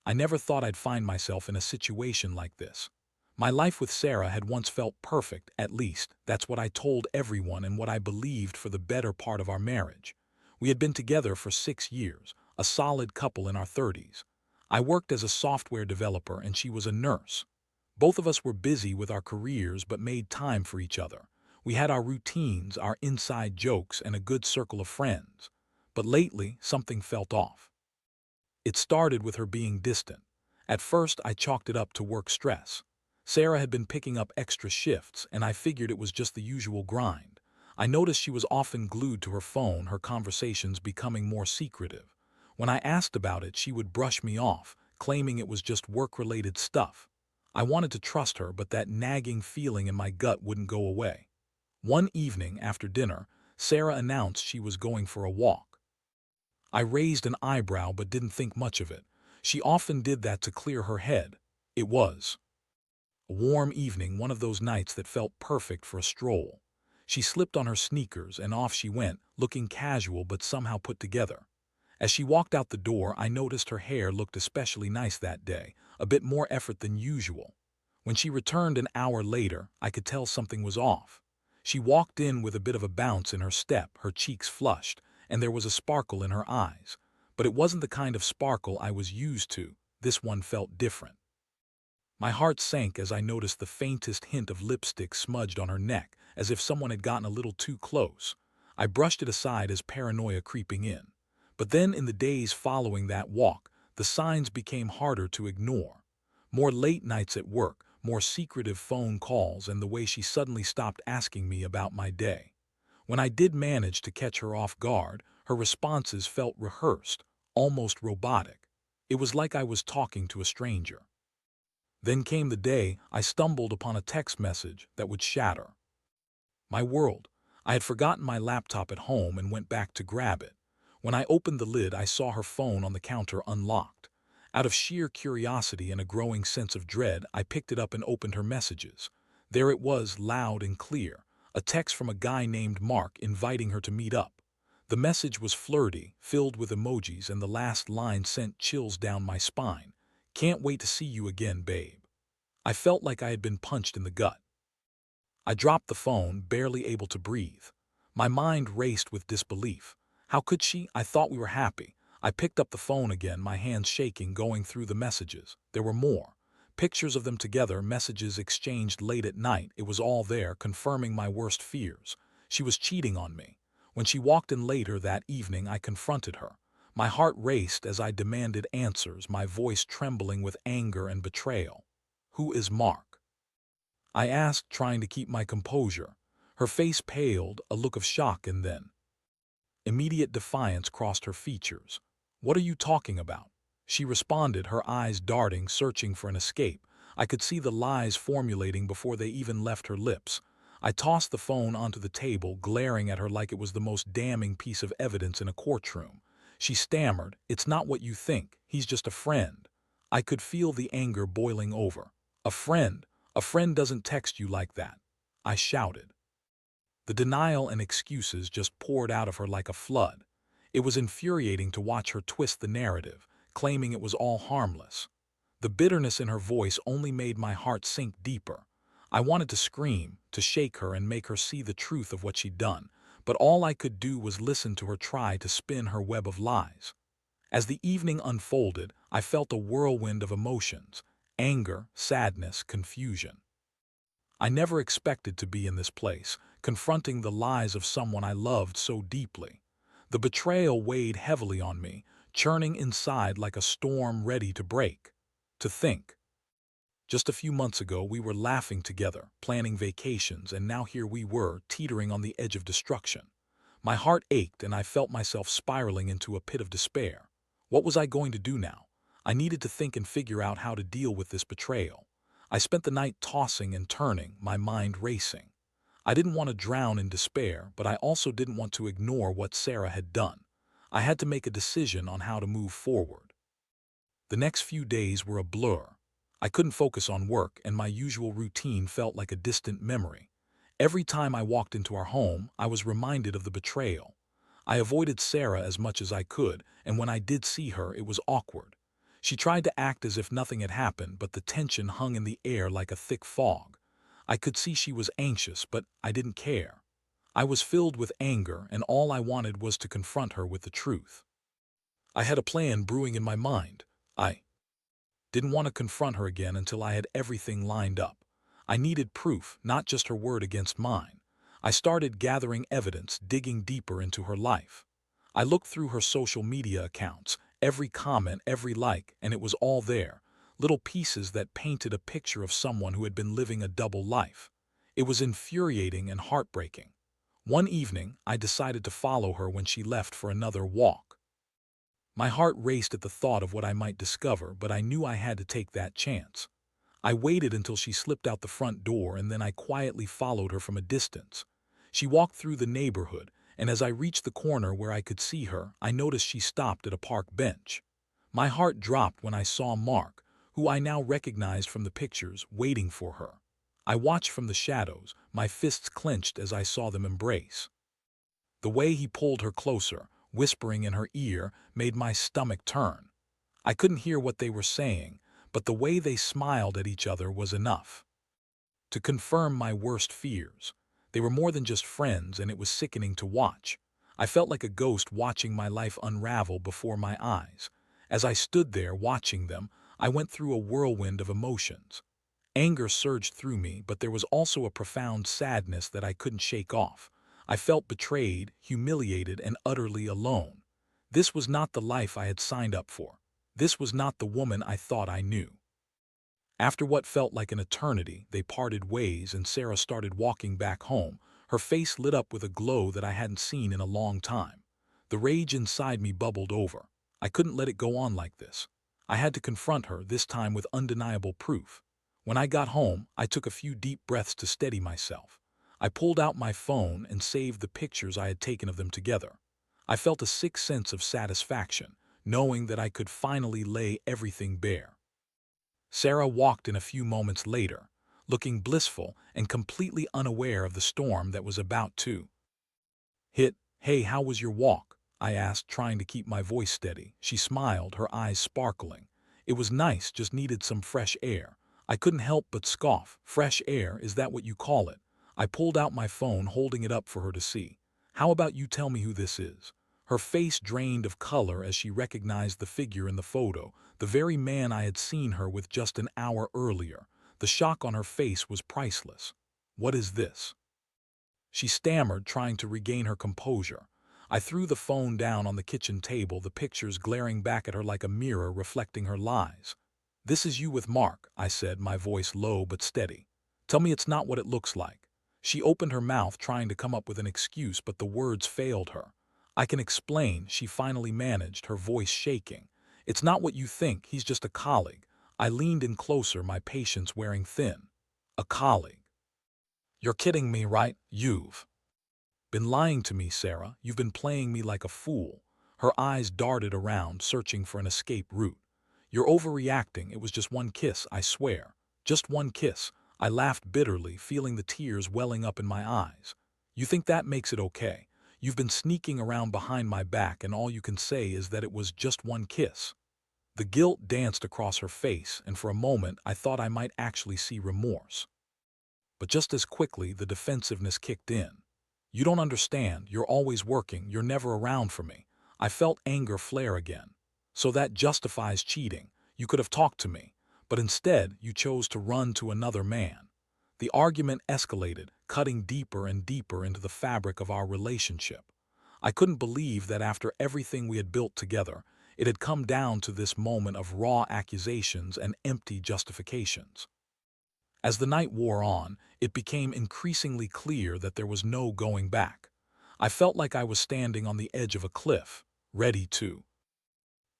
I never thought I'd find myself in a situation like this. My life with Sarah had once felt perfect, at least. That's what I told everyone and what I believed for the better part of our marriage. We had been together for 6 years, a solid couple in our 30s. I worked as a software developer and she was a nurse. Both of us were busy with our careers but made time for each other. We had our routines, our inside jokes, and a good circle of friends. But lately, something felt off. It started with her being distant. At first, I chalked it up to work stress. Sarah had been picking up extra shifts, and I figured it was just the usual grind. I noticed she was often glued to her phone, her conversations becoming more secretive. When I asked about it, she would brush me off, claiming it was just work-related stuff. I wanted to trust her, but that nagging feeling in my gut wouldn't go away. One evening after dinner, Sarah announced she was going for a walk. I raised an eyebrow but didn't think much of it. She often did that to clear her head. It was a warm evening, one of those nights that felt perfect for a stroll. She slipped on her sneakers and off she went, looking casual but somehow put together. As she walked out the door, I noticed her hair looked especially nice that day, a bit more effort than usual. When she returned an hour later, I could tell something was off. She walked in with a bit of a bounce in her step, her cheeks flushed, and there was a sparkle in her eyes. But it wasn't the kind of sparkle I was used to. This one felt different. My heart sank as I noticed the faintest hint of lipstick smudged on her neck, as if someone had gotten a little too close. I brushed it aside as paranoia creeping in. But then in the days following that walk, the signs became harder to ignore. More late nights at work, more secretive phone calls, and the way she suddenly stopped asking me about my day. When I did manage to catch her off guard, her responses felt rehearsed, almost robotic. It was like I was talking to a stranger. Then came the day I stumbled upon a text message that would shatter my world. I had forgotten my laptop at home and went back to grab it. When I opened the lid, I saw her phone on the counter unlocked. Out of sheer curiosity and a growing sense of dread, I picked it up and opened her messages. There it was, loud and clear, a text from a guy named Mark inviting her to meet up. The message was flirty, filled with emojis, and the last line sent chills down my spine. "Can't wait to see you again, babe." I felt like I had been punched in the gut. I dropped the phone, barely able to breathe. My mind raced with disbelief. How could she? I thought we were happy. I picked up the phone again, my hands shaking, going through the messages. There were more. Pictures of them together, messages exchanged late at night. It was all there, confirming my worst fears. She was cheating on me. When she walked in later that evening, I confronted her. My heart raced as I demanded answers, my voice trembling with anger and betrayal. "Who is Mark?" I asked, trying to keep my composure. Her face paled, a look of shock, and then immediate defiance crossed her features. "What are you talking about?" She responded, her eyes darting, searching for an escape. I could see the lies formulating before they even left her lips. I tossed the phone onto the table, glaring at her like it was the most damning piece of evidence in a courtroom. She stammered, "It's not what you think. He's just a friend." I could feel the anger boiling over. "A friend? A friend doesn't text you like that," I shouted. The denial and excuses just poured out of her like a flood. It was infuriating to watch her twist the narrative, claiming it was all harmless. The bitterness in her voice only made my heart sink deeper. I wanted to scream, to shake her and make her see the truth of what she'd done, but all I could do was listen to her try to spin her web of lies. As the evening unfolded, I felt a whirlwind of emotions: anger, sadness, confusion. I never expected to be in this place, confronting the lies of someone I loved so deeply. The betrayal weighed heavily on me, churning inside like a storm ready to break. To think, just a few months ago we were laughing together, planning vacations, and now here we were, teetering on the edge of destruction. My heart ached and I felt myself spiraling into a pit of despair. What was I going to do now? I needed to think and figure out how to deal with this betrayal. I spent the night tossing and turning, my mind racing. I didn't want to drown in despair, but I also didn't want to ignore what Sarah had done. I had to make a decision on how to move forward. The next few days were a blur. I couldn't focus on work, and my usual routine felt like a distant memory. Every time I walked into our home, I was reminded of the betrayal. I avoided Sarah as much as I could, and when I did see her, it was awkward. She tried to act as if nothing had happened, but the tension hung in the air like a thick fog. I could see she was anxious, but I didn't care. I was filled with anger, and all I wanted was to confront her with the truth. I had a plan brewing in my mind. I didn't want to confront her again until I had everything lined up. I needed proof, not just her word against mine. I started gathering evidence, digging deeper into her life. I looked through her social media accounts, every comment, every like, and it was all there. Little pieces that painted a picture of someone who had been living a double life. It was infuriating and heartbreaking. One evening, I decided to follow her when she left for another walk. My heart raced at the thought of what I might discover, but I knew I had to take that chance. I waited until she slipped out the front door, and then I quietly followed her from a distance. She walked through the neighborhood, and as I reached the corner where I could see her, I noticed she stopped at a park bench. My heart dropped when I saw Mark, who I now recognized from the pictures, waiting for her. I watched from the shadows, my fists clenched as I saw them embrace. The way he pulled her closer, whispering in her ear, made my stomach turn. I couldn't hear what they were saying, but the way they smiled at each other was enough to confirm my worst fears. They were more than just friends, and it was sickening to watch. I felt like a ghost watching my life unravel before my eyes. As I stood there watching them, I went through a whirlwind of emotions. Anger surged through me, but there was also a profound sadness that I couldn't shake off. I felt betrayed, humiliated, and utterly alone. This was not the life I had signed up for. This was not the woman I thought I knew. After what felt like an eternity, they parted ways and Sarah started walking back home, her face lit up with a glow that I hadn't seen in a long time. The rage inside me bubbled over. I couldn't let it go on like this. I had to confront her, this time with undeniable proof. When I got home, I took a few deep breaths to steady myself. I pulled out my phone and saved the pictures I had taken of them together. I felt a sick sense of satisfaction, knowing that I could finally lay everything bare. Sarah walked in a few moments later, looking blissful and completely unaware of the storm that was about to hit. "Hey, how was your walk?" I asked, trying to keep my voice steady. She smiled, her eyes sparkling. "It was nice, just needed some fresh air." I couldn't help but scoff. "Fresh air, is that what you call it?" I pulled out my phone, holding it up for her to see. "How about you tell me who this is?" Her face drained of color as she recognized the figure in the photo, the very man I had seen her with just an hour earlier. The shock on her face was priceless. "What is this?" she stammered, trying to regain her composure. I threw the phone down on the kitchen table, the pictures glaring back at her like a mirror reflecting her lies. "This is you with Mark," I said, my voice low but steady. "Tell me it's not what it looks like." She opened her mouth, trying to come up with an excuse, but the words failed her. "I can explain," she finally managed, her voice shaking. "It's not what you think, he's just a colleague." I leaned in closer, my patience wearing thin. "A colleague? You're kidding me, right? You've been lying to me, Sarah. You've been playing me like a fool." Her eyes darted around, searching for an escape route. "You're overreacting. It was just one kiss, I swear. Just one kiss." I laughed bitterly, feeling the tears welling up in my eyes. "You think that makes it okay? You've been sneaking around behind my back, and all you can say is that it was just one kiss." The guilt danced across her face, and for a moment I thought I might actually see remorse. But just as quickly, the defensiveness kicked in. "You don't understand. You're always working. You're never around for me." I felt anger flare again. "So that justifies cheating. You could have talked to me. But instead, you chose to run to another man." The argument escalated, cutting deeper and deeper into the fabric of our relationship. I couldn't believe that after everything we had built together, it had come down to this moment of raw accusations and empty justifications. As the night wore on, it became increasingly clear that there was no going back. I felt like I was standing on the edge of a cliff, ready to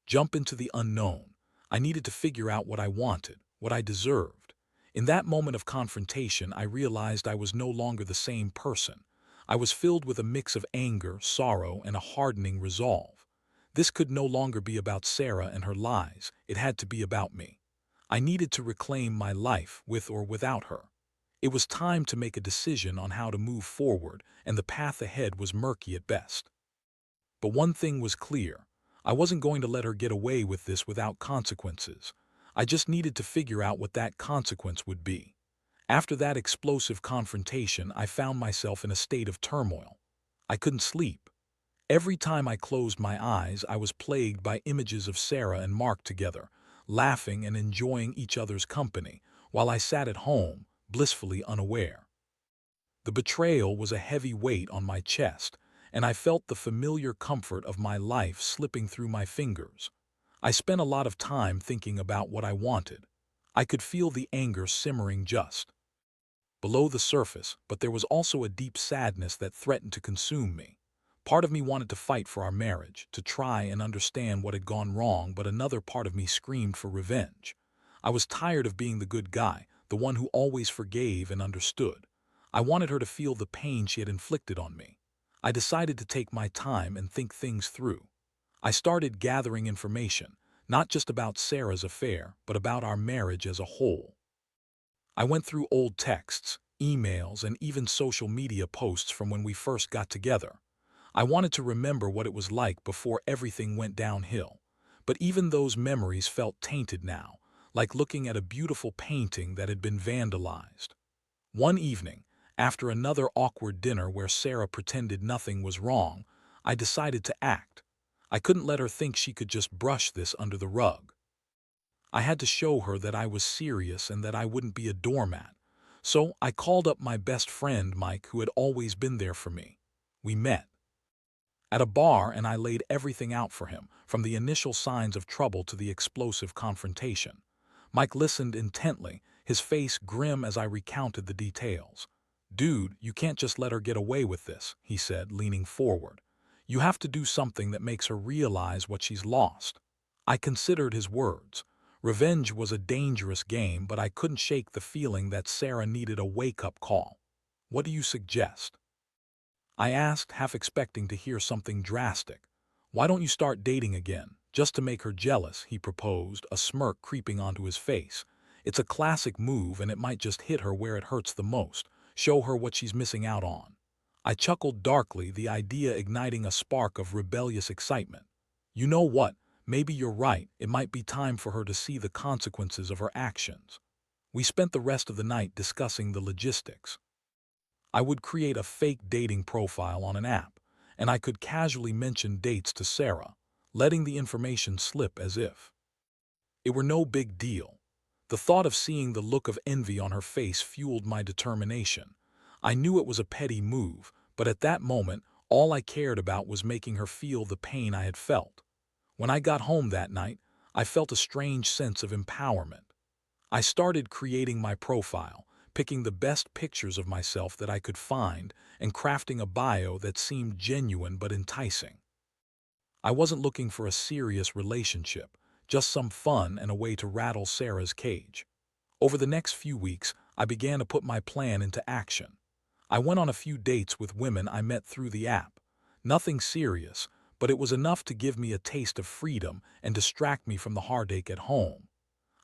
jump into the unknown. I needed to figure out what I wanted, what I deserved. In that moment of confrontation, I realized I was no longer the same person. I was filled with a mix of anger, sorrow, and a hardening resolve. This could no longer be about Sarah and her lies. It had to be about me. I needed to reclaim my life, with or without her. It was time to make a decision on how to move forward, and the path ahead was murky at best. But one thing was clear. I wasn't going to let her get away with this without consequences. I just needed to figure out what that consequence would be. After that explosive confrontation, I found myself in a state of turmoil. I couldn't sleep. Every time I closed my eyes, I was plagued by images of Sarah and Mark together, laughing and enjoying each other's company, while I sat at home, blissfully unaware. The betrayal was a heavy weight on my chest, and I felt the familiar comfort of my life slipping through my fingers. I spent a lot of time thinking about what I wanted. I could feel the anger simmering just below the surface, but there was also a deep sadness that threatened to consume me. Part of me wanted to fight for our marriage, to try and understand what had gone wrong, but another part of me screamed for revenge. I was tired of being the good guy, the one who always forgave and understood. I wanted her to feel the pain she had inflicted on me. I decided to take my time and think things through. I started gathering information, not just about Sarah's affair, but about our marriage as a whole. I went through old texts, emails, and even social media posts from when we first got together. I wanted to remember what it was like before everything went downhill. But even those memories felt tainted now, like looking at a beautiful painting that had been vandalized. One evening, after another awkward dinner where Sarah pretended nothing was wrong, I decided to act. I couldn't let her think she could just brush this under the rug. I had to show her that I was serious and that I wouldn't be a doormat. So I called up my best friend, Mike, who had always been there for me. We met at a bar and I laid everything out for him, from the initial signs of trouble to the explosive confrontation. Mike listened intently, his face grim as I recounted the details. "Dude, you can't just let her get away with this," he said, leaning forward. "You have to do something that makes her realize what she's lost." I considered his words. Revenge was a dangerous game, but I couldn't shake the feeling that Sarah needed a wake-up call. "What do you suggest?" I asked, half expecting to hear something drastic. "Why don't you start dating again, just to make her jealous?" he proposed, a smirk creeping onto his face. "It's a classic move and it might just hit her where it hurts the most, show her what she's missing out on." I chuckled darkly, the idea igniting a spark of rebellious excitement. "You know what? Maybe you're right. It might be time for her to see the consequences of her actions." We spent the rest of the night discussing the logistics. I would create a fake dating profile on an app, and I could casually mention dates to Sarah, letting the information slip as if it were no big deal. The thought of seeing the look of envy on her face fueled my determination. I knew it was a petty move, but at that moment, all I cared about was making her feel the pain I had felt. When I got home that night, I felt a strange sense of empowerment. I started creating my profile, picking the best pictures of myself that I could find, and crafting a bio that seemed genuine but enticing. I wasn't looking for a serious relationship, just some fun and a way to rattle Sarah's cage. Over the next few weeks, I began to put my plan into action. I went on a few dates with women I met through the app. Nothing serious, but it was enough to give me a taste of freedom and distract me from the heartache at home.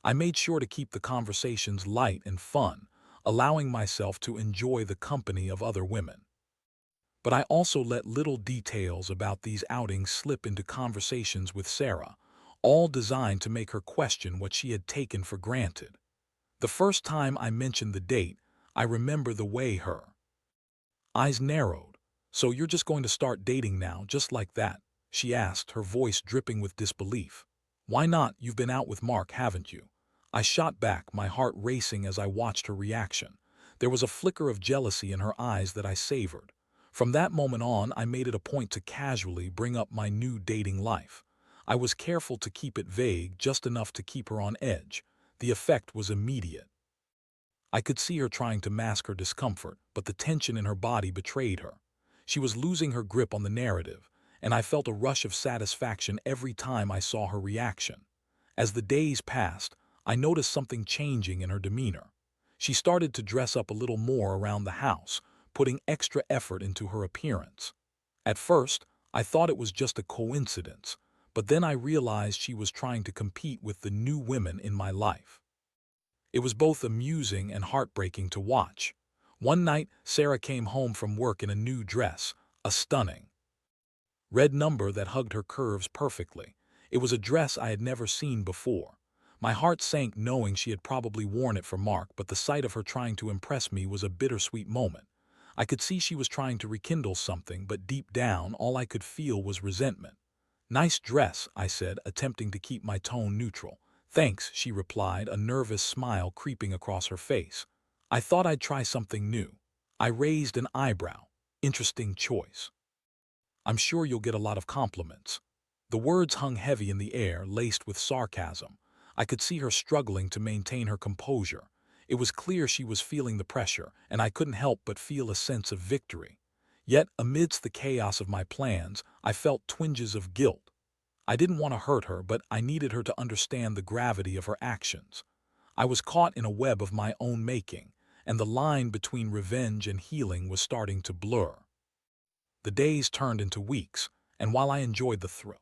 I made sure to keep the conversations light and fun, allowing myself to enjoy the company of other women. But I also let little details about these outings slip into conversations with Sarah, all designed to make her question what she had taken for granted. The first time I mentioned the date, I remember the way her eyes narrowed. "So you're just going to start dating now, just like that?" she asked, her voice dripping with disbelief. "Why not? You've been out with Mark, haven't you?" I shot back, my heart racing as I watched her reaction. There was a flicker of jealousy in her eyes that I savored. From that moment on, I made it a point to casually bring up my new dating life. I was careful to keep it vague, just enough to keep her on edge. The effect was immediate. I could see her trying to mask her discomfort, but the tension in her body betrayed her. She was losing her grip on the narrative, and I felt a rush of satisfaction every time I saw her reaction. As the days passed, I noticed something changing in her demeanor. She started to dress up a little more around the house, putting extra effort into her appearance. At first, I thought it was just a coincidence, but then I realized she was trying to compete with the new women in my life. It was both amusing and heartbreaking to watch. One night, Sarah came home from work in a new dress, a stunning red number that hugged her curves perfectly. It was a dress I had never seen before. My heart sank knowing she had probably worn it for Mark, but the sight of her trying to impress me was a bittersweet moment. I could see she was trying to rekindle something, but deep down, all I could feel was resentment. "Nice dress," I said, attempting to keep my tone neutral. "Thanks," she replied, a nervous smile creeping across her face. "I thought I'd try something new." I raised an eyebrow. "Interesting choice. I'm sure you'll get a lot of compliments." The words hung heavy in the air, laced with sarcasm. I could see her struggling to maintain her composure. It was clear she was feeling the pressure, and I couldn't help but feel a sense of victory. Yet, amidst the chaos of my plans, I felt twinges of guilt. I didn't want to hurt her, but I needed her to understand the gravity of her actions. I was caught in a web of my own making, and the line between revenge and healing was starting to blur. The days turned into weeks, and while I enjoyed the thrill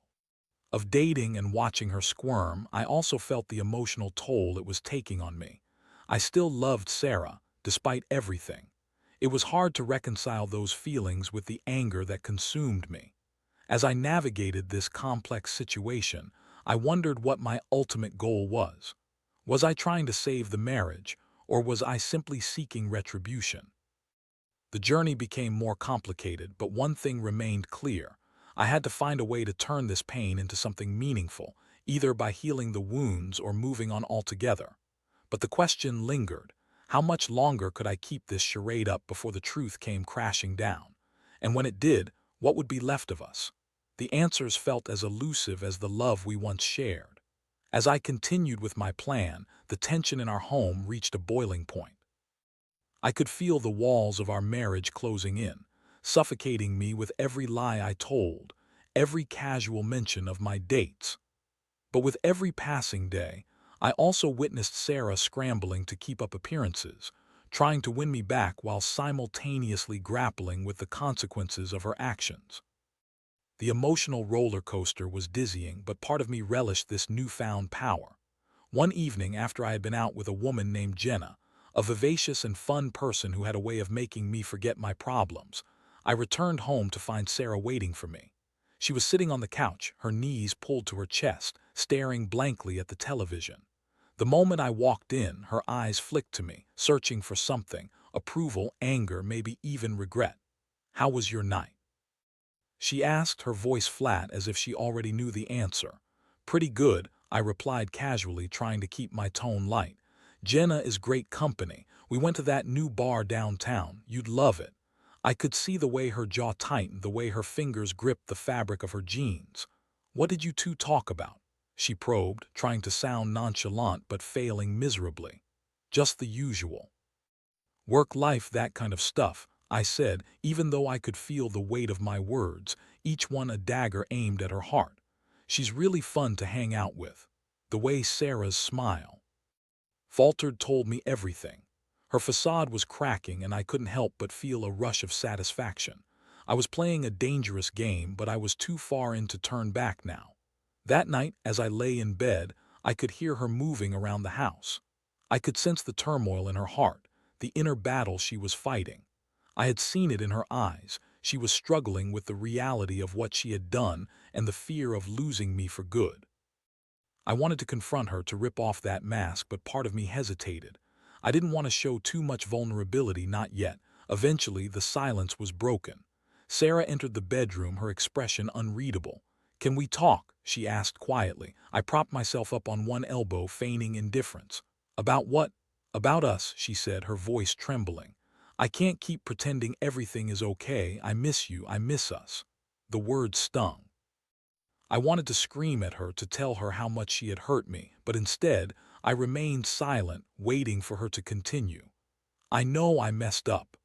of dating and watching her squirm, I also felt the emotional toll it was taking on me. I still loved Sarah, despite everything. It was hard to reconcile those feelings with the anger that consumed me. As I navigated this complex situation, I wondered what my ultimate goal was. Was I trying to save the marriage, or was I simply seeking retribution? The journey became more complicated, but one thing remained clear. I had to find a way to turn this pain into something meaningful, either by healing the wounds or moving on altogether. But the question lingered. How much longer could I keep this charade up before the truth came crashing down? And when it did, what would be left of us? The answers felt as elusive as the love we once shared. As I continued with my plan, the tension in our home reached a boiling point. I could feel the walls of our marriage closing in, suffocating me with every lie I told, every casual mention of my dates. But with every passing day, I also witnessed Sarah scrambling to keep up appearances, trying to win me back while simultaneously grappling with the consequences of her actions. The emotional roller coaster was dizzying, but part of me relished this newfound power. One evening, after I had been out with a woman named Jenna, a vivacious and fun person who had a way of making me forget my problems, I returned home to find Sarah waiting for me. She was sitting on the couch, her knees pulled to her chest, staring blankly at the television. The moment I walked in, her eyes flicked to me, searching for something: approval, anger, maybe even regret. "How was your night?" she asked, her voice flat as if she already knew the answer. "Pretty good," I replied casually, trying to keep my tone light. "Jenna is great company. We went to that new bar downtown. You'd love it." I could see the way her jaw tightened, the way her fingers gripped the fabric of her jeans. "What did you two talk about?" she probed, trying to sound nonchalant but failing miserably. "Just the usual. Work life, that kind of stuff," I said, even though I could feel the weight of my words, each one a dagger aimed at her heart. "She's really fun to hang out with." The way Sarah's smile faltered told me everything. Her facade was cracking, and I couldn't help but feel a rush of satisfaction. I was playing a dangerous game, but I was too far in to turn back now. That night, as I lay in bed, I could hear her moving around the house. I could sense the turmoil in her heart, the inner battle she was fighting. I had seen it in her eyes. She was struggling with the reality of what she had done and the fear of losing me for good. I wanted to confront her, to rip off that mask, but part of me hesitated. I didn't want to show too much vulnerability, not yet. Eventually, the silence was broken. Sarah entered the bedroom, her expression unreadable. "Can we talk?" she asked quietly. I propped myself up on one elbow, feigning indifference. "About what?" "About us," she said, her voice trembling. "I can't keep pretending everything is okay. I miss you, I miss us." The words stung. I wanted to scream at her, to tell her how much she had hurt me, but instead, I remained silent, waiting for her to continue. "I know I messed up,"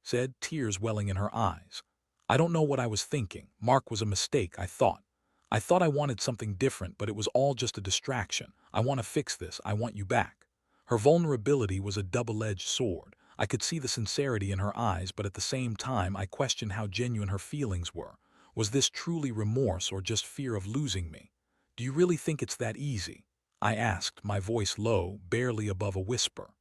said, tears welling in her eyes. "I don't know what I was thinking. Mark was a mistake, I thought. I thought I wanted something different, but it was all just a distraction. I want to fix this. I want you back." Her vulnerability was a double-edged sword. I could see the sincerity in her eyes, but at the same time, I questioned how genuine her feelings were. Was this truly remorse or just fear of losing me? "Do you really think it's that easy?" I asked, my voice low, barely above a whisper.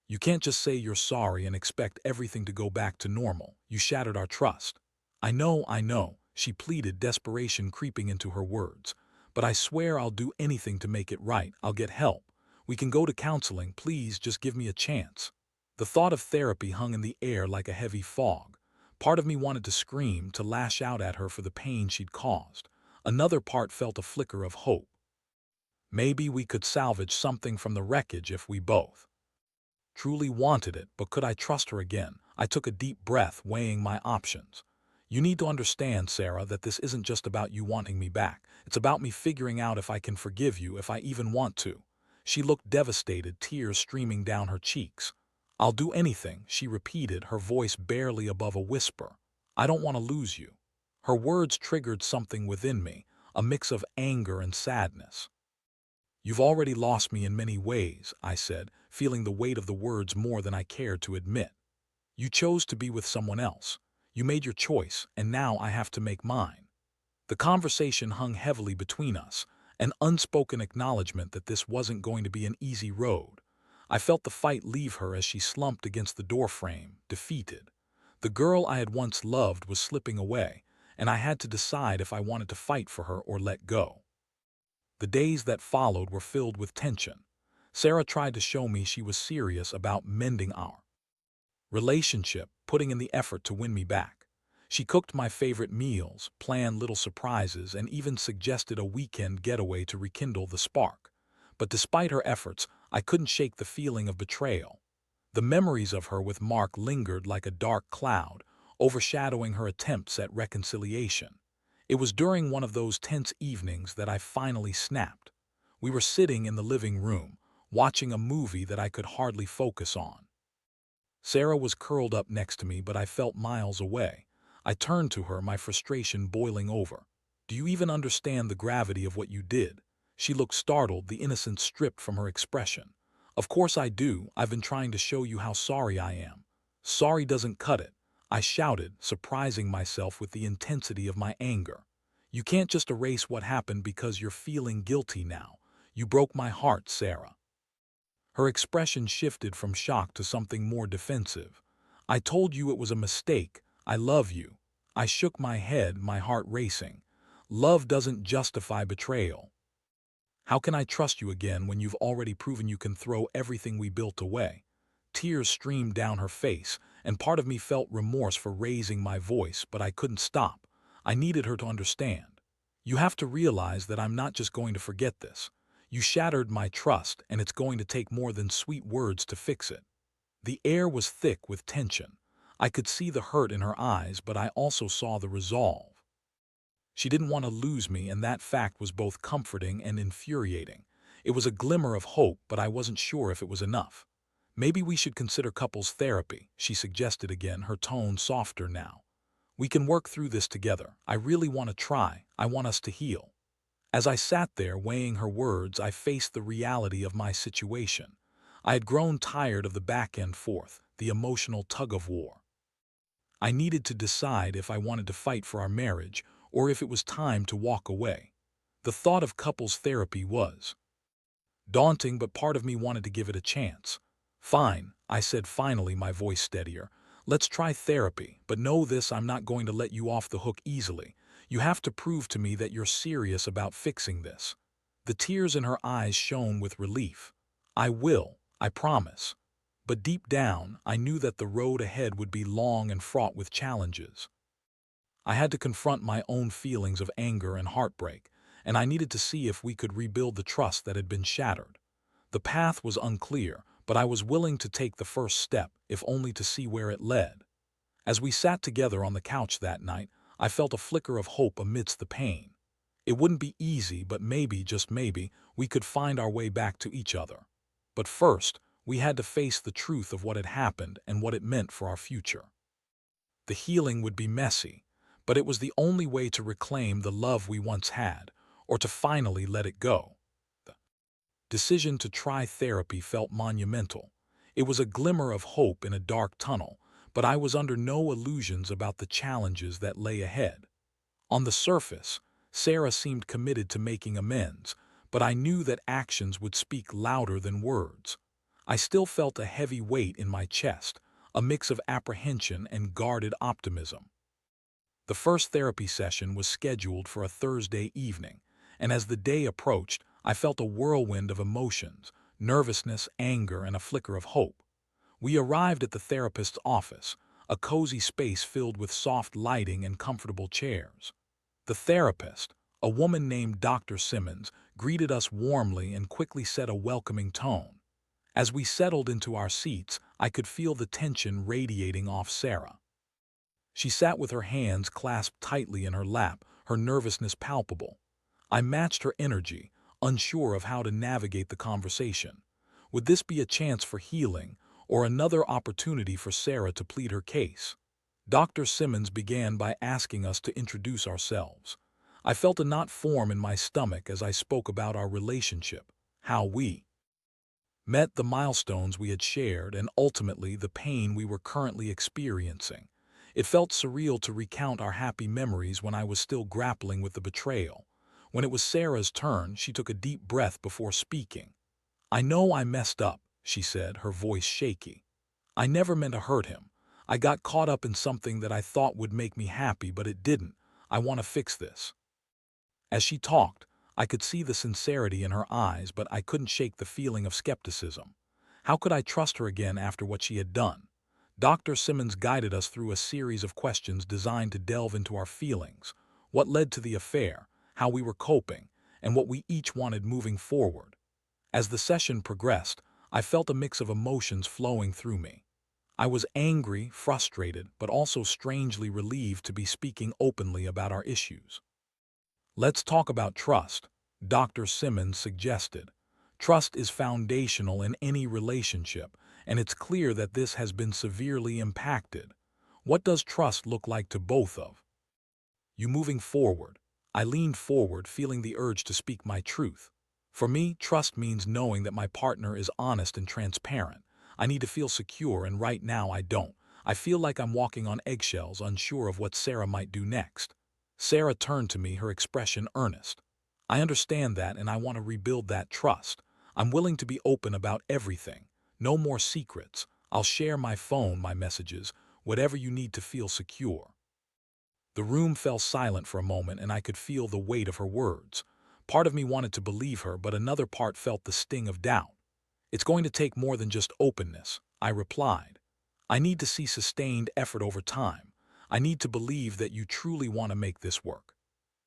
"You can't just say you're sorry and expect everything to go back to normal. You shattered our trust." I know," she pleaded, desperation creeping into her words. "But I swear I'll do anything to make it right. I'll get help. We can go to counseling. Please just give me a chance." The thought of therapy hung in the air like a heavy fog. Part of me wanted to scream, to lash out at her for the pain she'd caused. Another part felt a flicker of hope. Maybe we could salvage something from the wreckage if we both truly wanted it, but could I trust her again? I took a deep breath, weighing my options. "You need to understand, Sarah, that this isn't just about you wanting me back. It's about me figuring out if I can forgive you, if I even want to." She looked devastated, tears streaming down her cheeks. "I'll do anything," she repeated, her voice barely above a whisper. "I don't want to lose you." Her words triggered something within me, a mix of anger and sadness. "You've already lost me in many ways," I said, feeling the weight of the words more than I cared to admit. "You chose to be with someone else. You made your choice, and now I have to make mine." The conversation hung heavily between us, an unspoken acknowledgement that this wasn't going to be an easy road. I felt the fight leave her as she slumped against the doorframe, defeated. The girl I had once loved was slipping away, and I had to decide if I wanted to fight for her or let go. The days that followed were filled with tension. Sarah tried to show me she was serious about mending our relationship, putting in the effort to win me back. She cooked my favorite meals, planned little surprises, and even suggested a weekend getaway to rekindle the spark. But despite her efforts, I couldn't shake the feeling of betrayal. The memories of her with Mark lingered like a dark cloud, overshadowing her attempts at reconciliation. It was during one of those tense evenings that I finally snapped. We were sitting in the living room, watching a movie that I could hardly focus on. Sarah was curled up next to me, but I felt miles away. I turned to her, my frustration boiling over. "Do you even understand the gravity of what you did?" She looked startled, the innocence stripped from her expression. "Of course I do. I've been trying to show you how sorry I am." "Sorry doesn't cut it," I shouted, surprising myself with the intensity of my anger. "You can't just erase what happened because you're feeling guilty now. You broke my heart, Sarah." Her expression shifted from shock to something more defensive. "I told you it was a mistake. I love you." I shook my head, my heart racing. "Love doesn't justify betrayal. How can I trust you again when you've already proven you can throw everything we built away?" Tears streamed down her face, and part of me felt remorse for raising my voice, but I couldn't stop. I needed her to understand. "You have to realize that I'm not just going to forget this. You shattered my trust, and it's going to take more than sweet words to fix it." The air was thick with tension. I could see the hurt in her eyes, but I also saw the resolve. She didn't want to lose me, and that fact was both comforting and infuriating. It was a glimmer of hope, but I wasn't sure if it was enough. "Maybe we should consider couples therapy," she suggested again, her tone softer now. "We can work through this together. I really want to try. I want us to heal." As I sat there weighing her words, I faced the reality of my situation. I had grown tired of the back and forth, the emotional tug-of-war. I needed to decide if I wanted to fight for our marriage or if it was time to walk away. The thought of couples therapy was daunting, but part of me wanted to give it a chance. "Fine," I said finally, my voice steadier. "Let's try therapy, but know this, I'm not going to let you off the hook easily. You have to prove to me that you're serious about fixing this." The tears in her eyes shone with relief. "I will, I promise." But deep down, I knew that the road ahead would be long and fraught with challenges. I had to confront my own feelings of anger and heartbreak, and I needed to see if we could rebuild the trust that had been shattered. The path was unclear, but I was willing to take the first step, if only to see where it led. As we sat together on the couch that night, I felt a flicker of hope amidst the pain. It wouldn't be easy, but maybe, just maybe, we could find our way back to each other. But first, we had to face the truth of what had happened and what it meant for our future. The healing would be messy, but it was the only way to reclaim the love we once had, or to finally let it go. The decision to try therapy felt monumental. It was a glimmer of hope in a dark tunnel, but I was under no illusions about the challenges that lay ahead. On the surface, Sarah seemed committed to making amends, but I knew that actions would speak louder than words. I still felt a heavy weight in my chest, a mix of apprehension and guarded optimism. The first therapy session was scheduled for a Thursday evening, and as the day approached, I felt a whirlwind of emotions, nervousness, anger, and a flicker of hope. We arrived at the therapist's office, a cozy space filled with soft lighting and comfortable chairs. The therapist, a woman named Dr. Simmons, greeted us warmly and quickly set a welcoming tone. As we settled into our seats, I could feel the tension radiating off Sarah. She sat with her hands clasped tightly in her lap, her nervousness palpable. I matched her energy, unsure of how to navigate the conversation. Would this be a chance for healing, or another opportunity for Sarah to plead her case? Dr. Simmons began by asking us to introduce ourselves. I felt a knot form in my stomach as I spoke about our relationship, how we met, the milestones we had shared, and ultimately the pain we were currently experiencing. It felt surreal to recount our happy memories when I was still grappling with the betrayal. When it was Sarah's turn, she took a deep breath before speaking. "I know I messed up," she said, her voice shaky. "I never meant to hurt him. I got caught up in something that I thought would make me happy, but it didn't. I want to fix this." As she talked, I could see the sincerity in her eyes, but I couldn't shake the feeling of skepticism. How could I trust her again after what she had done? Dr. Simmons guided us through a series of questions designed to delve into our feelings, what led to the affair, how we were coping, and what we each wanted moving forward. As the session progressed, I felt a mix of emotions flowing through me. I was angry, frustrated, but also strangely relieved to be speaking openly about our issues. "Let's talk about trust," Dr. Simmons suggested. "Trust is foundational in any relationship, and it's clear that this has been severely impacted. What does trust look like to both of you moving forward?" I leaned forward, feeling the urge to speak my truth. For me, trust means knowing that my partner is honest and transparent. I need to feel secure, and right now I don't. I feel like I'm walking on eggshells, unsure of what Sarah might do next. Sarah turned to me, her expression earnest. "I understand that, and I want to rebuild that trust. I'm willing to be open about everything. No more secrets. I'll share my phone, my messages, whatever you need to feel secure." The room fell silent for a moment, and I could feel the weight of her words. Part of me wanted to believe her, but another part felt the sting of doubt. "It's going to take more than just openness," I replied. "I need to see sustained effort over time. I need to believe that you truly want to make this work."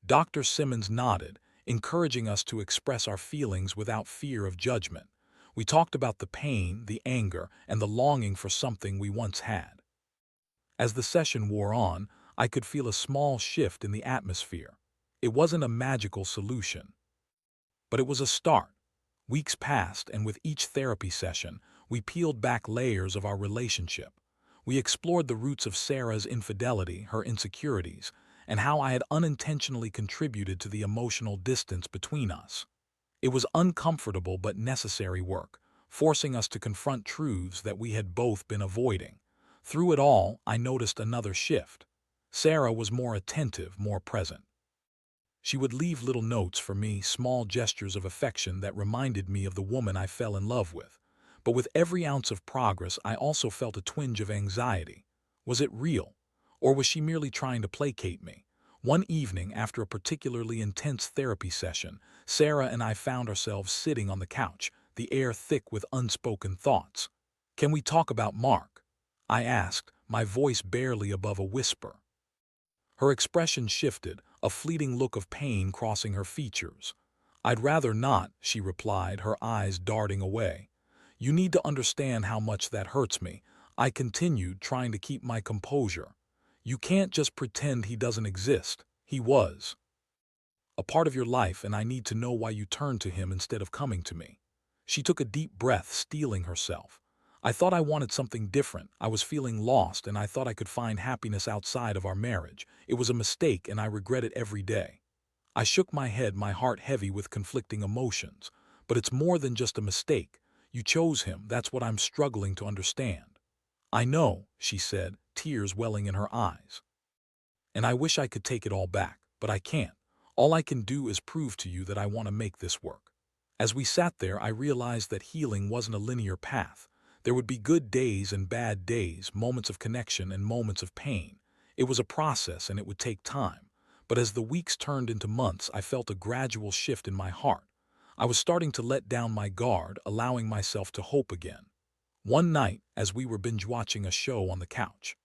Dr. Simmons nodded, encouraging us to express our feelings without fear of judgment. We talked about the pain, the anger, and the longing for something we once had. As the session wore on, I could feel a small shift in the atmosphere. It wasn't a magical solution, but it was a start. Weeks passed, and with each therapy session, we peeled back layers of our relationship. We explored the roots of Sarah's infidelity, her insecurities, and how I had unintentionally contributed to the emotional distance between us. It was uncomfortable but necessary work, forcing us to confront truths that we had both been avoiding. Through it all, I noticed another shift. Sarah was more attentive, more present. She would leave little notes for me, small gestures of affection that reminded me of the woman I fell in love with. But with every ounce of progress, I also felt a twinge of anxiety. Was it real? Or was she merely trying to placate me? One evening, after a particularly intense therapy session, Sarah and I found ourselves sitting on the couch, the air thick with unspoken thoughts. "Can we talk about Mark?" I asked, my voice barely above a whisper. Her expression shifted, a fleeting look of pain crossing her features. "I'd rather not," she replied, her eyes darting away. "You need to understand how much that hurts me," I continued, trying to keep my composure. "You can't just pretend he doesn't exist. He was a part of your life, and I need to know why you turned to him instead of coming to me." She took a deep breath, steeling herself. "I thought I wanted something different. I was feeling lost, and I thought I could find happiness outside of our marriage. It was a mistake, and I regret it every day." I shook my head, my heart heavy with conflicting emotions. "But it's more than just a mistake. You chose him. That's what I'm struggling to understand." "I know," she said, tears welling in her eyes. "And I wish I could take it all back, but I can't. All I can do is prove to you that I want to make this work." As we sat there, I realized that healing wasn't a linear path. There would be good days and bad days, moments of connection and moments of pain. It was a process and it would take time. But as the weeks turned into months, I felt a gradual shift in my heart. I was starting to let down my guard, allowing myself to hope again. One night, as we were binge-watching a show on the couch,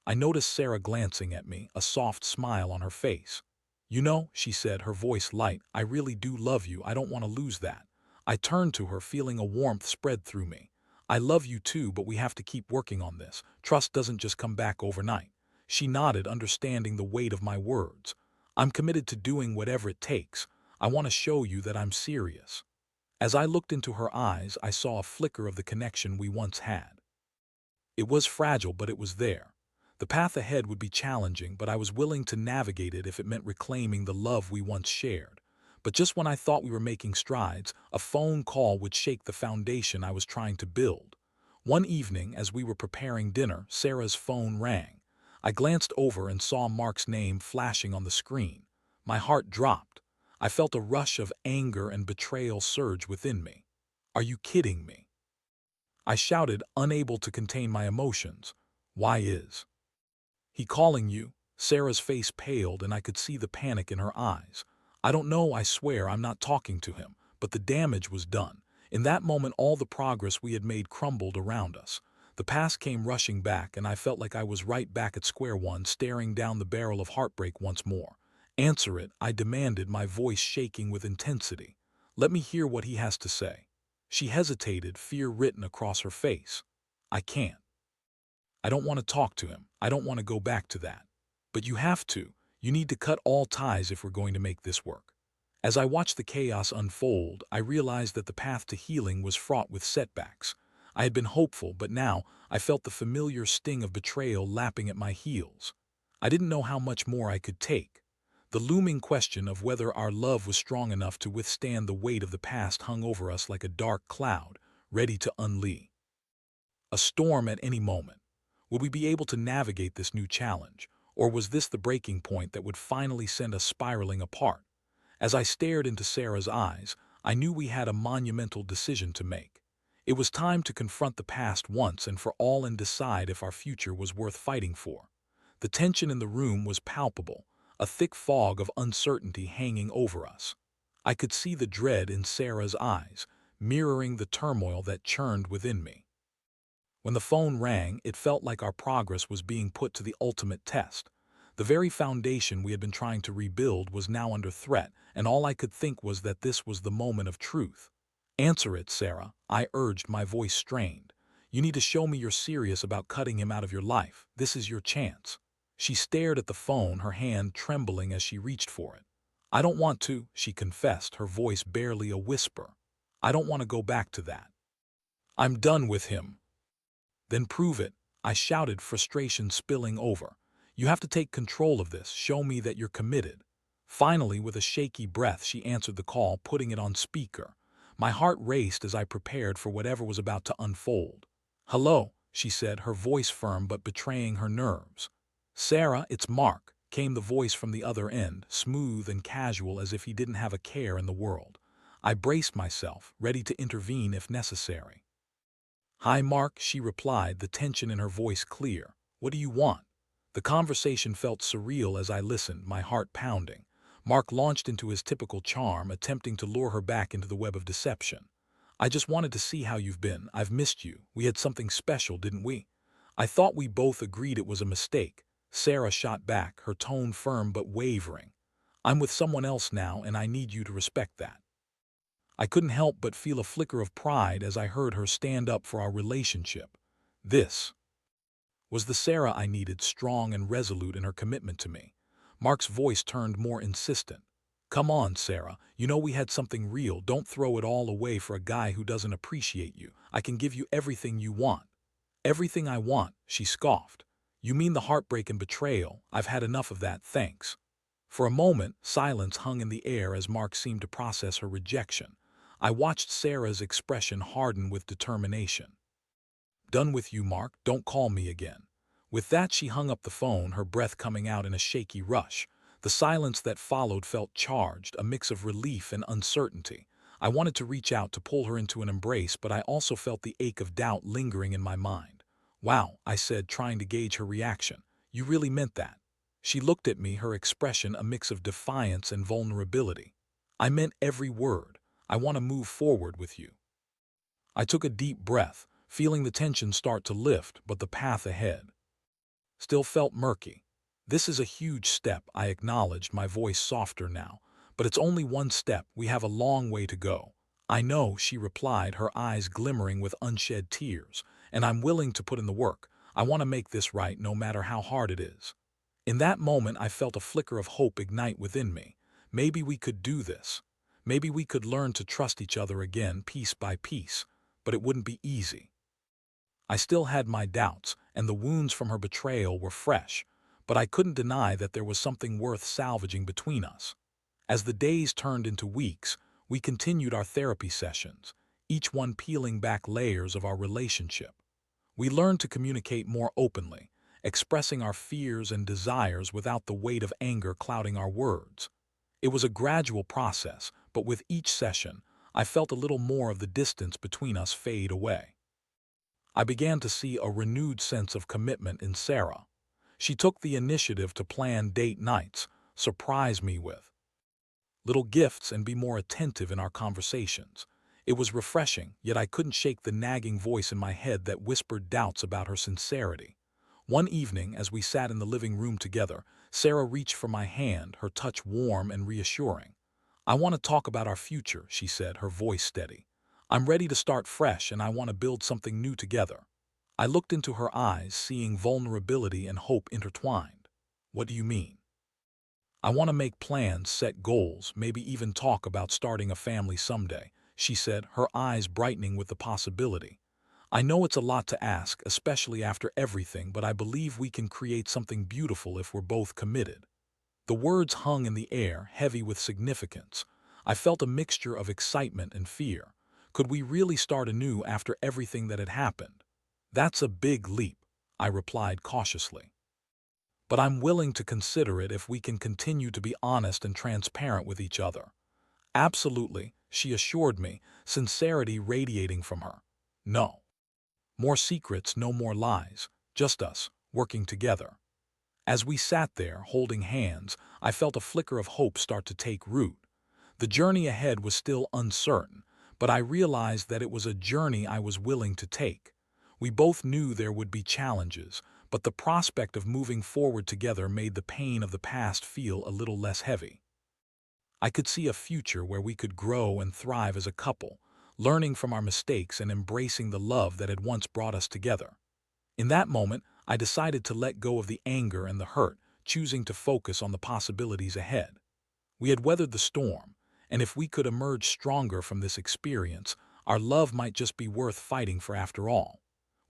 I noticed Sarah glancing at me, a soft smile on her face. "You know," she said, her voice light, "I really do love you. I don't want to lose that." I turned to her, feeling a warmth spread through me. "I love you too, but we have to keep working on this. Trust doesn't just come back overnight." She nodded, understanding the weight of my words. "I'm committed to doing whatever it takes. I want to show you that I'm serious." As I looked into her eyes, I saw a flicker of the connection we once had. It was fragile, but it was there. The path ahead would be challenging, but I was willing to navigate it if it meant reclaiming the love we once shared. But just when I thought we were making strides, a phone call would shake the foundation I was trying to build. One evening, as we were preparing dinner, Sarah's phone rang. I glanced over and saw Mark's name flashing on the screen. My heart dropped. I felt a rush of anger and betrayal surge within me. "Are you kidding me?" I shouted, unable to contain my emotions. "Why is he calling you?" Sarah's face paled and I could see the panic in her eyes. "I don't know, I swear I'm not talking to him." But the damage was done. In that moment, all the progress we had made crumbled around us. The past came rushing back, and I felt like I was right back at square one, staring down the barrel of heartbreak once more. "Answer it," I demanded, my voice shaking with intensity. "Let me hear what he has to say." She hesitated, fear written across her face. "I can't. I don't want to talk to him. I don't want to go back to that." "But you have to. You need to cut all ties if we're going to make this work." As I watched the chaos unfold, I realized that the path to healing was fraught with setbacks. I had been hopeful, but now I felt the familiar sting of betrayal lapping at my heels. I didn't know how much more I could take. The looming question of whether our love was strong enough to withstand the weight of the past hung over us like a dark cloud, ready to unleash a storm at any moment. Would we be able to navigate this new challenge, or was this the breaking point that would finally send us spiraling apart? As I stared into Sarah's eyes, I knew we had a monumental decision to make. It was time to confront the past once and for all and decide if our future was worth fighting for. The tension in the room was palpable, a thick fog of uncertainty hanging over us. I could see the dread in Sarah's eyes, mirroring the turmoil that churned within me. When the phone rang, it felt like our progress was being put to the ultimate test. The very foundation we had been trying to rebuild was now under threat, and all I could think was that this was the moment of truth. "Answer it, Sarah," I urged, my voice strained. "You need to show me you're serious about cutting him out of your life. This is your chance." She stared at the phone, her hand trembling as she reached for it. "I don't want to," she confessed, her voice barely a whisper. "I don't want to go back to that. I'm done with him." "Then prove it," I shouted, frustration spilling over. "You have to take control of this. Show me that you're committed." Finally, with a shaky breath, she answered the call, putting it on speaker. My heart raced as I prepared for whatever was about to unfold. "Hello," she said, her voice firm but betraying her nerves. "Sarah, it's Mark," came the voice from the other end, smooth and casual as if he didn't have a care in the world. I braced myself, ready to intervene if necessary. "Hi, Mark," she replied, the tension in her voice clear. "What do you want?" The conversation felt surreal as I listened, my heart pounding. Mark launched into his typical charm, attempting to lure her back into the web of deception. "I just wanted to see how you've been. I've missed you. We had something special, didn't we?" "I thought we both agreed it was a mistake," Sarah shot back, her tone firm but wavering. "I'm with someone else now, and I need you to respect that." I couldn't help but feel a flicker of pride as I heard her stand up for our relationship. This was the Sarah I needed, strong and resolute in her commitment to me. Mark's voice turned more insistent. "Come on, Sarah, you know we had something real. Don't throw it all away for a guy who doesn't appreciate you. I can give you everything you want." "Everything I want," she scoffed. "You mean the heartbreak and betrayal? I've had enough of that, thanks." For a moment, silence hung in the air as Mark seemed to process her rejection. I watched Sarah's expression harden with determination. "Done with you, Mark. Don't call me again." With that, she hung up the phone, her breath coming out in a shaky rush. The silence that followed felt charged, a mix of relief and uncertainty. I wanted to reach out to pull her into an embrace, but I also felt the ache of doubt lingering in my mind. "Wow," I said, trying to gauge her reaction. You really meant that. She looked at me, her expression a mix of defiance and vulnerability. I meant every word. I want to move forward with you. I took a deep breath, feeling the tension start to lift, but the path ahead still felt murky. This is a huge step, I acknowledged, my voice softer now. But it's only one step, we have a long way to go. I know, she replied, her eyes glimmering with unshed tears, and I'm willing to put in the work. I want to make this right no matter how hard it is. In that moment, I felt a flicker of hope ignite within me. Maybe we could do this. Maybe we could learn to trust each other again, piece by piece. But it wouldn't be easy. I still had my doubts, and the wounds from her betrayal were fresh, but I couldn't deny that there was something worth salvaging between us. As the days turned into weeks, we continued our therapy sessions, each one peeling back layers of our relationship. We learned to communicate more openly, expressing our fears and desires without the weight of anger clouding our words. It was a gradual process, but with each session, I felt a little more of the distance between us fade away. I began to see a renewed sense of commitment in Sarah. She took the initiative to plan date nights, surprise me with little gifts, and be more attentive in our conversations. It was refreshing, yet I couldn't shake the nagging voice in my head that whispered doubts about her sincerity. One evening, as we sat in the living room together, Sarah reached for my hand, her touch warm and reassuring. I want to talk about our future, she said, her voice steady. I'm ready to start fresh, and I want to build something new together. I looked into her eyes, seeing vulnerability and hope intertwined. What do you mean? I want to make plans, set goals, maybe even talk about starting a family someday, she said, her eyes brightening with the possibility. I know it's a lot to ask, especially after everything, but I believe we can create something beautiful if we're both committed. The words hung in the air, heavy with significance. I felt a mixture of excitement and fear. Could we really start anew after everything that had happened? That's a big leap, I replied cautiously. But I'm willing to consider it if we can continue to be honest and transparent with each other. Absolutely, she assured me, sincerity radiating from her. No more secrets, no more lies, just us, working together. As we sat there, holding hands, I felt a flicker of hope start to take root. The journey ahead was still uncertain, but I realized that it was a journey I was willing to take. We both knew there would be challenges, but the prospect of moving forward together made the pain of the past feel a little less heavy. I could see a future where we could grow and thrive as a couple, learning from our mistakes and embracing the love that had once brought us together. In that moment, I decided to let go of the anger and the hurt, choosing to focus on the possibilities ahead. We had weathered the storm, and if we could emerge stronger from this experience, our love might just be worth fighting for after all.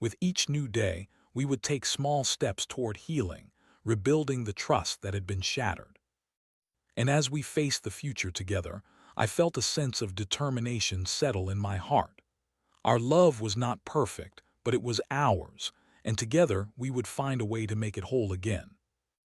With each new day, we would take small steps toward healing, rebuilding the trust that had been shattered. And as we faced the future together, I felt a sense of determination settle in my heart. Our love was not perfect, but it was ours, and together we would find a way to make it whole again.